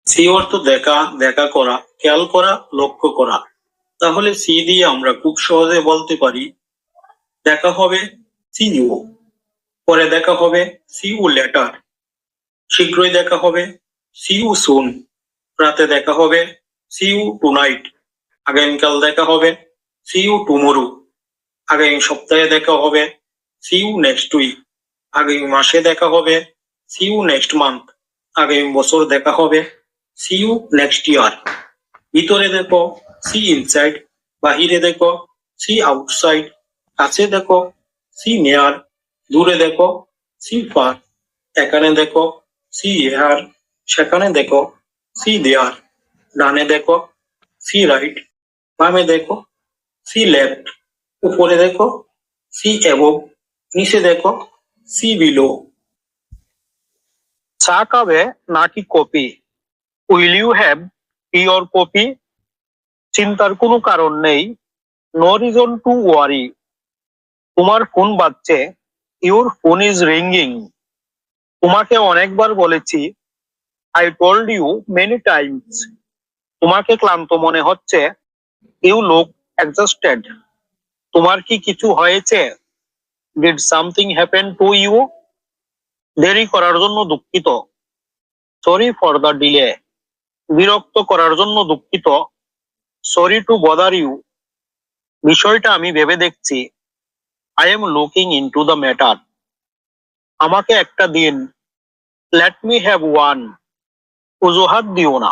C অর্থ দেখা, দেখা করা, খেয়াল করা, লক্ষ্য করা। তাহলে সি দিয়ে আমরা খুব সহজে বলতে পারি দেখা হবে সি ইউ, পরে দেখা হবে সি ইউ লেটার, শীঘ্রই দেখা হবে সি ইউ সুন, রাতে দেখা হবে সি ইউ টুনাইট, আগামীকাল দেখা হবে সি ইউ টুমোরো, আগামী সপ্তাহে দেখা হবে সি ইউ নেক্সট উইক, আগামী মাসে দেখা হবে সি ইউ নেক্সট মান্থ, আগামী বছর দেখা হবে সি ইউ নেক্সট ইয়ার। ভিতরে দেখো সি ইনসাইড, বাহিরে দেখো সি আউটসাইড, কাছে দেখো সি নিয়ার, দূরে দেখো সি ফার, এখানে দেখো সি হেয়ার, সেখানে দেখো সি দেয়ার, ডানে দেখো সি রাইট, বামে দেখো সি লেফট, উপরে দেখো সি অ্যাবভ, নিচে দেখো সি বিলো। চা খাবে নাকি coffee? Will you have tea or coffee? চিন্তার কোনো কারণ নেই, নো রিজন টু ওয়ারি। তোমার ফোন বাজছে, ইউর ফোন ইজ রিঙ্গিং। তোমাকে অনেকবার বলেছি, I told you many times. তোমাকে ক্লান্ত মনে হচ্ছে, ইউ লুক এক্সস্টেড। তোমার কি কিছু হয়েছে? Did something happen to you? দেরি করার জন্য দুঃখিত, সরি ফর দ্য ডিলে। বিরক্ত করার জন্য দুঃখিত, সরি টু বদার ইউ। বিষয়টা আমি ভেবে দেখছি, I am looking into the matter. আমাকে একটা দিন, লেট মি হ্যাভ ওয়ান। অজুহাত দিও না,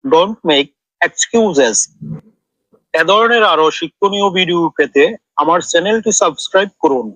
ডোন্ট মেক এক্সকিউজেস। এ ধরনের আরো শিক্ষণীয় ভিডিও পেতে আমার চ্যানেলটি সাবস্ক্রাইব করুন।